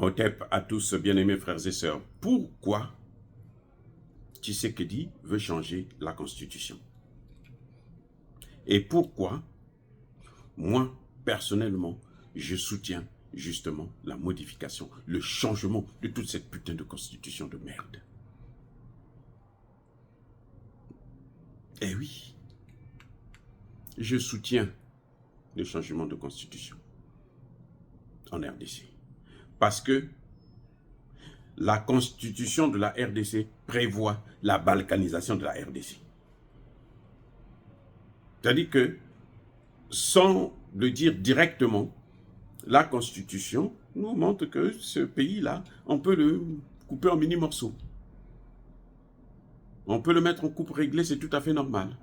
Hotep à tous, bien-aimés frères et sœurs. Pourquoi Tshisekedi veut changer la constitution? Et pourquoi, moi, personnellement, je soutiens justement la modification, le changement de toute cette putain de constitution de merde? Eh oui, je soutiens le changement de constitution en RDC. Parce que la constitution de la RDC prévoit la balkanisation de la RDC. C'est-à-dire que, sans le dire directement, la constitution nous montre que ce pays-là, on peut le couper en mini-morceaux. On peut le mettre en coupe réglée, c'est tout à fait normal.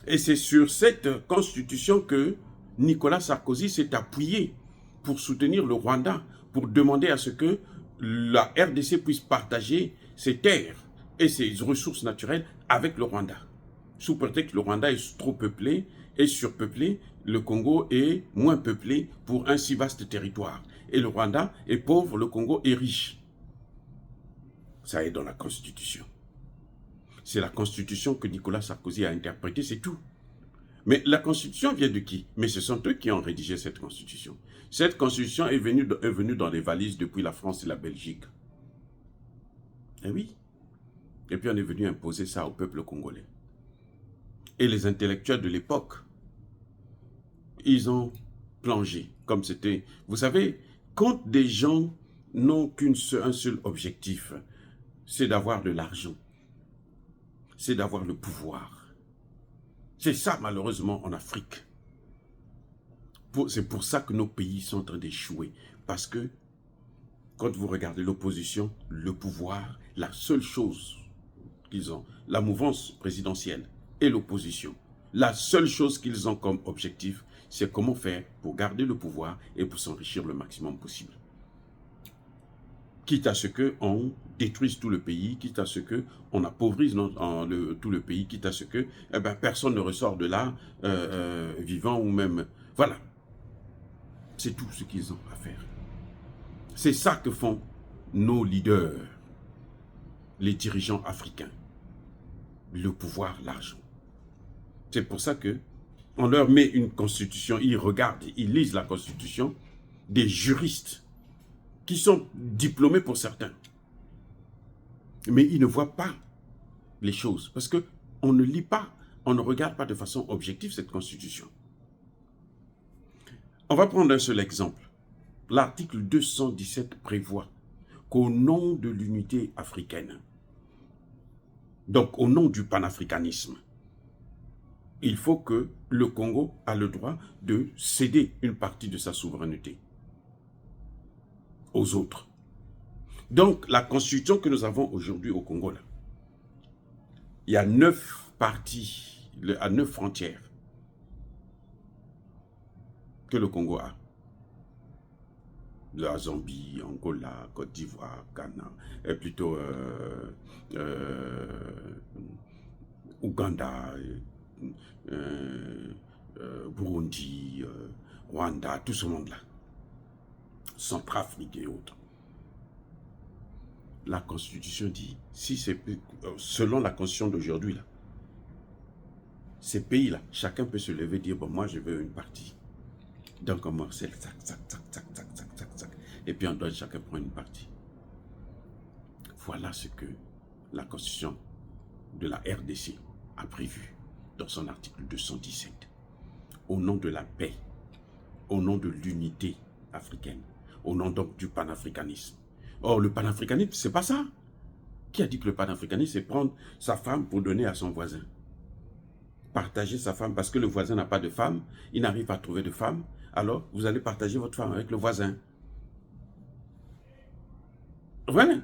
Et c'est sur cette constitution que Nicolas Sarkozy s'est appuyé pour soutenir le Rwanda, pour demander à ce que la RDC puisse partager ses terres et ses ressources naturelles avec le Rwanda. Sous prétexte que le Rwanda est trop peuplé et surpeuplé, le Congo est moins peuplé pour un si vaste territoire. Et le Rwanda est pauvre, le Congo est riche. Ça est dans la Constitution. C'est la Constitution que Nicolas Sarkozy a interprétée, c'est tout. Mais la Constitution vient de qui? Mais ce sont eux qui ont rédigé cette Constitution. Cette Constitution est venue dans les valises depuis la France et la Belgique. Eh oui. Et puis on est venu imposer ça au peuple congolais. Et les intellectuels de l'époque, ils ont plongé, comme c'était... Vous savez, quand des gens n'ont qu'un seul objectif, c'est d'avoir de l'argent, c'est d'avoir le pouvoir. C'est ça, malheureusement, en Afrique. C'est pour ça que nos pays sont en train d'échouer. Parce que, quand vous regardez l'opposition, le pouvoir, la seule chose qu'ils ont, la mouvance présidentielle et l'opposition, la seule chose qu'ils ont comme objectif, c'est comment faire pour garder le pouvoir et pour s'enrichir le maximum possible. Quitte à ce qu'on détruise tout le pays, quitte à ce qu'on appauvrisse tout le pays, quitte à ce que personne ne ressort de là vivant ou même... Voilà. C'est tout ce qu'ils ont à faire. C'est ça que font nos leaders, les dirigeants africains. Le pouvoir, l'argent. C'est pour ça que on leur met une constitution, ils regardent, ils lisent la constitution, des juristes qui sont diplômés pour certains. Mais ils ne voient pas les choses, parce qu'on ne lit pas, on ne regarde pas de façon objective cette constitution. On va prendre un seul exemple. L'article 217 prévoit qu'au nom de l'unité africaine, donc au nom du panafricanisme, il faut que le Congo a le droit de céder une partie de sa souveraineté aux autres. Donc, la constitution que nous avons aujourd'hui au Congo, là, il y a 9 parties, à 9 frontières que le Congo a. La Zambie, Angola, Côte d'Ivoire, Ghana, et plutôt Ouganda, Burundi, Rwanda, tout ce monde-là. Centrafrique et autres. La Constitution dit, si c'est selon la Constitution d'aujourd'hui, là, ces pays-là, chacun peut se lever et dire, bon, moi je veux une partie. Donc on morcelle, tac, tac, tac, tac, tac, tac, tac, tac. Et puis on doit chacun prendre une partie. Voilà ce que la Constitution de la RDC a prévu dans son article 217. Au nom de la paix, au nom de l'unité africaine, au nom donc du panafricanisme. Or, le panafricanisme, c'est pas ça. Qui a dit que le panafricanisme, c'est prendre sa femme pour donner à son voisin? Partager sa femme parce que le voisin n'a pas de femme, il n'arrive pas à trouver de femme, alors vous allez partager votre femme avec le voisin. Voilà.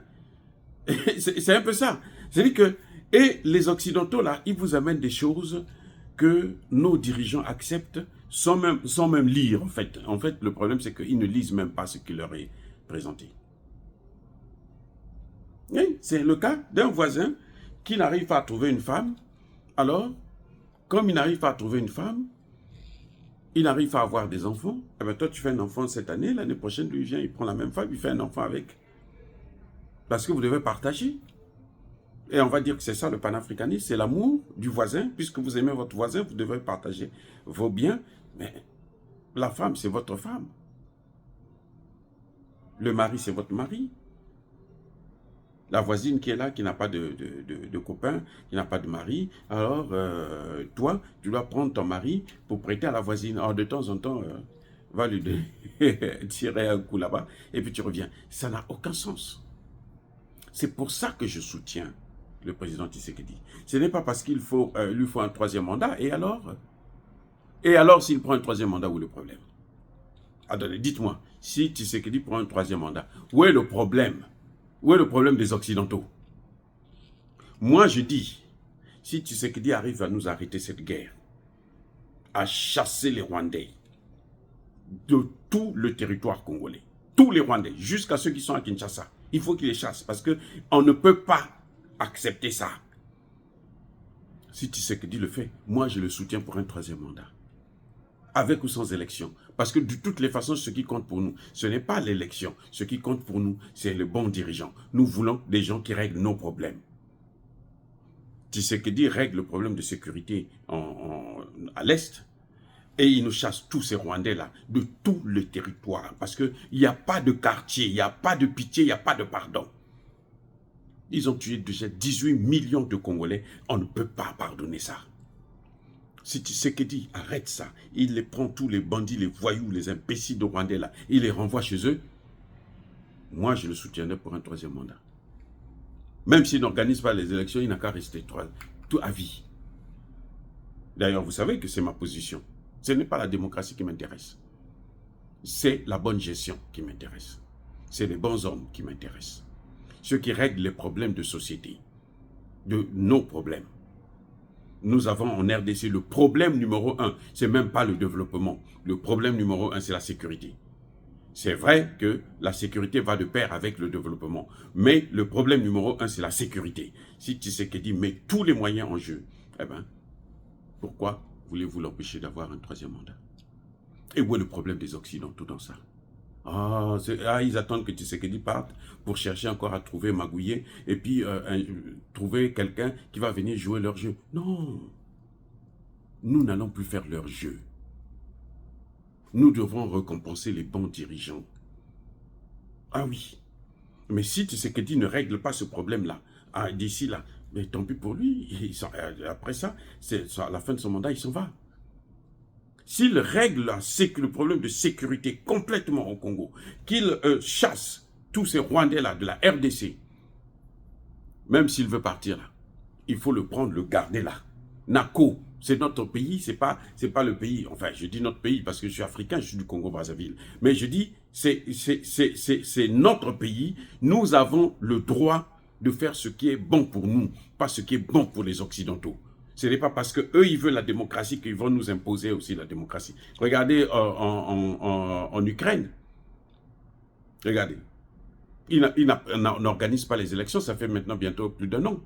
C'est un peu ça. C'est-à-dire que, et les Occidentaux, là, ils vous amènent des choses que nos dirigeants acceptent sans même lire, en fait. En fait, le problème, c'est qu'ils ne lisent même pas ce qui leur est présenté. C'est le cas d'un voisin qui n'arrive pas à trouver une femme. Alors, comme il n'arrive pas à trouver une femme, il arrive à avoir des enfants, eh bien toi tu fais un enfant cette année, l'année prochaine lui vient, il prend la même femme, il fait un enfant avec. Parce que vous devez partager. Et on va dire que c'est ça le panafricanisme, c'est l'amour du voisin. Puisque vous aimez votre voisin, vous devez partager vos biens. Mais la femme, c'est votre femme. Le mari, c'est votre mari. La voisine qui est là, qui n'a pas de copain, qui n'a pas de mari, alors toi, tu dois prendre ton mari pour prêter à la voisine. Alors de temps en temps, va lui tirer un coup là-bas, et puis tu reviens. Ça n'a aucun sens. C'est pour ça que je soutiens le président Tshisekedi. Ce n'est pas parce qu'il lui faut un troisième mandat, et alors s'il prend un troisième mandat, où est le problème? Attendez, dites-moi, si Tshisekedi prend un troisième mandat, où est le problème? Où est le problème des Occidentaux? Moi, je dis, si Tshisekedi arrive à nous arrêter cette guerre, à chasser les Rwandais de tout le territoire congolais, tous les Rwandais, jusqu'à ceux qui sont à Kinshasa, il faut qu'il les chasse, parce qu'on ne peut pas accepter ça. Si Tshisekedi le fait, moi je le soutiens pour un troisième mandat. Avec ou sans élection. Parce que de toutes les façons, ce qui compte pour nous, ce n'est pas l'élection. Ce qui compte pour nous, c'est le bon dirigeant. Nous voulons des gens qui règlent nos problèmes. Tshisekedi règle le problème de sécurité à l'Est. Et il nous chasse tous ces Rwandais-là de tout le territoire. Parce qu'il n'y a pas de quartier, il n'y a pas de pitié, il n'y a pas de pardon. Ils ont tué déjà 18 millions de Congolais. On ne peut pas pardonner ça. Si Tshisekedi arrête ça, il les prend tous les bandits, les voyous, les imbéciles de Rwandais là, il les renvoie chez eux. Moi, je le soutiendrai pour un troisième mandat. Même s'il n'organise pas les élections, il n'a qu'à rester tout à vie. D'ailleurs, vous savez que c'est ma position. Ce n'est pas la démocratie qui m'intéresse. C'est la bonne gestion qui m'intéresse. C'est les bons hommes qui m'intéressent. Ceux qui règlent les problèmes de société, de nos problèmes. Nous avons en RDC le problème numéro 1, c'est même pas le développement. Le problème numéro 1, c'est la sécurité. C'est vrai que la sécurité va de pair avec le développement. Mais le problème numéro 1, c'est la sécurité. Si Tshisekedi met tous les moyens en jeu, eh bien, pourquoi voulez-vous l'empêcher d'avoir un troisième mandat? Et où est le problème des Occidentaux dans ça? Ils attendent que Tshisekedi parte pour chercher encore à trouver, magouiller, et puis trouver quelqu'un qui va venir jouer leur jeu. Non, nous n'allons plus faire leur jeu. Nous devons récompenser les bons dirigeants. Ah oui, mais si Tshisekedi ne règle pas ce problème-là, d'ici là, mais tant pis pour lui, après ça, à la fin de son mandat, il s'en va. S'il règle le problème de sécurité complètement au Congo, qu'il chasse tous ces Rwandais-là de la RDC, même s'il veut partir là, il faut le prendre, le garder là. Nako, c'est notre pays, c'est pas le pays, enfin je dis notre pays parce que je suis africain, je suis du Congo-Brazzaville, mais je dis c'est notre pays, nous avons le droit de faire ce qui est bon pour nous, pas ce qui est bon pour les Occidentaux. Ce n'est pas parce qu'eux, ils veulent la démocratie qu'ils vont nous imposer aussi la démocratie. Regardez en Ukraine. Regardez. Il n'organise pas les élections, ça fait maintenant bientôt plus d'un an.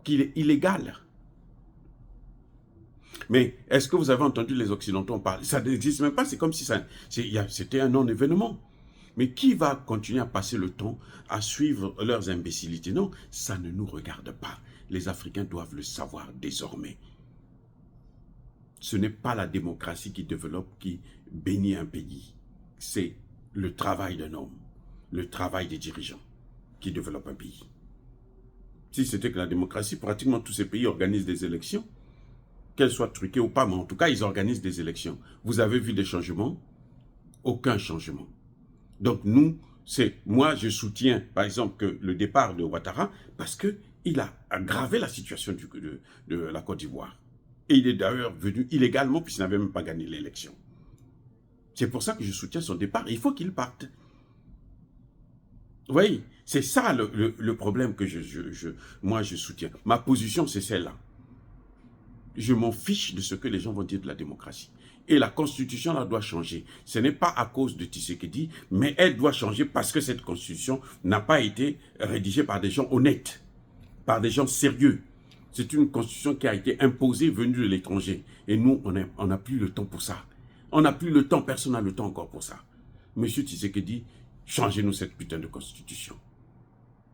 Qu'il est illégal. Mais est-ce que vous avez entendu les Occidentaux en parler? Ça n'existe même pas, c'est comme si c'était un non-événement. Mais qui va continuer à passer le temps à suivre leurs imbécilités? Non, ça ne nous regarde pas. Les Africains doivent le savoir désormais. Ce n'est pas la démocratie qui développe, qui bénit un pays. C'est le travail d'un homme, le travail des dirigeants qui développe un pays. Si c'était que la démocratie, pratiquement tous ces pays organisent des élections, qu'elles soient truquées ou pas, mais en tout cas, ils organisent des élections. Vous avez vu des changements? Aucun changement. Donc nous, moi je soutiens par exemple que le départ de Ouattara parce qu'il a aggravé la situation de la Côte d'Ivoire. Et il est d'ailleurs venu illégalement puisqu'il n'avait même pas gagné l'élection. C'est pour ça que je soutiens son départ. Il faut qu'il parte. Vous voyez, c'est ça le problème que moi je soutiens. Ma position c'est celle-là. Je m'en fiche de ce que les gens vont dire de la démocratie. Et la constitution là, doit changer. Ce n'est pas à cause de Tshisekedi, mais elle doit changer parce que cette constitution n'a pas été rédigée par des gens honnêtes, par des gens sérieux. C'est une constitution qui a été imposée, venue de l'étranger. Et nous, on n'a plus le temps pour ça. On n'a plus le temps, personne n'a le temps encore pour ça. Monsieur Tshisekedi, changez-nous cette putain de constitution.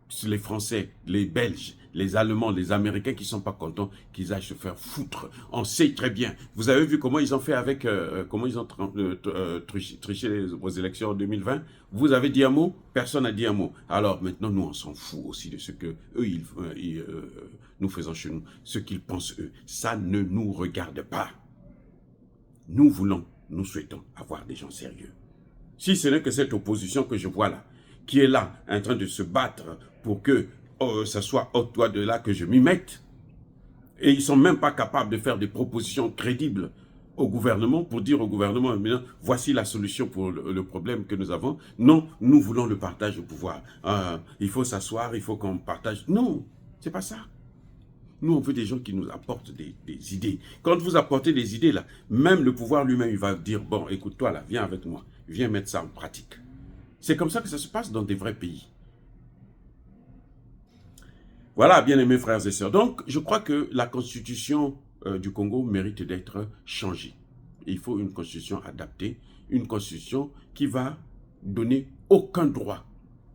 C'est les Français, les Belges, les Allemands, les Américains qui ne sont pas contents, qu'ils aillent se faire foutre. On sait très bien. Vous avez vu comment ils ont fait avec, comment ils ont triché aux élections en 2020. Vous avez dit un mot, personne n'a dit un mot. Alors maintenant, nous, on s'en fout aussi de ce que nous faisons chez nous, ce qu'ils pensent eux. Ça ne nous regarde pas. Nous souhaitons avoir des gens sérieux. Si ce n'est que cette opposition que je vois là, qui est là, en train de se battre pour que ça soit au doigt de là que je m'y mette. Et ils ne sont même pas capables de faire des propositions crédibles au gouvernement pour dire au gouvernement, voici la solution pour le problème que nous avons. Non, nous voulons le partage de pouvoir. Il faut s'asseoir, il faut qu'on partage. Non, c'est pas ça. Nous, on veut des gens qui nous apportent des idées. Quand vous apportez des idées, là, même le pouvoir lui-même, il va dire, bon, écoute-toi là, viens avec moi, viens mettre ça en pratique. C'est comme ça que ça se passe dans des vrais pays. Voilà, bien-aimés frères et sœurs. Donc, je crois que la constitution du Congo mérite d'être changée. Il faut une constitution adaptée, une constitution qui va donner aucun droit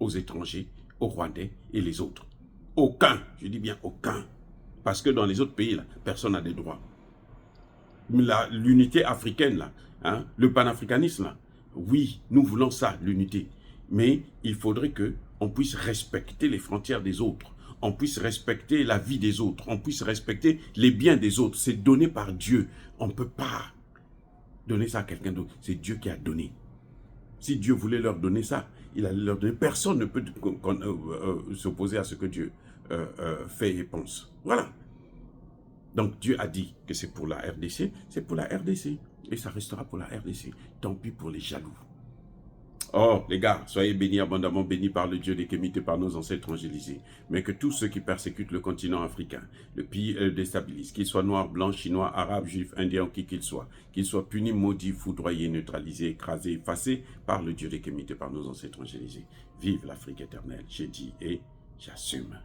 aux étrangers, aux Rwandais et les autres. Aucun, je dis bien aucun. Parce que dans les autres pays, là, personne n'a des droits. L'unité africaine, là, hein, le panafricanisme, là, oui, nous voulons ça, l'unité. Mais il faudrait qu'on puisse respecter les frontières des autres. On puisse respecter la vie des autres. On puisse respecter les biens des autres. C'est donné par Dieu. On ne peut pas donner ça à quelqu'un d'autre. C'est Dieu qui a donné. Si Dieu voulait leur donner ça, il allait leur donner. Personne ne peut s'opposer à ce que Dieu fait et pense. Voilà. Donc Dieu a dit que c'est pour la RDC. C'est pour la RDC. Et ça restera pour la RDC. Tant pis pour les jaloux. Oh, les gars, soyez bénis, abondamment bénis par le Dieu des Kémites, par nos ancêtres angélisés. Mais que tous ceux qui persécutent le continent africain, le pays déstabilisent, qu'ils soient noirs, blancs, chinois, arabes, juifs, indiens ou qui qu'ils soient punis, maudits, foudroyés, neutralisés, écrasés, effacés par le Dieu des Kémites, par nos ancêtres angélisés. Vive l'Afrique éternelle, j'ai dit et j'assume.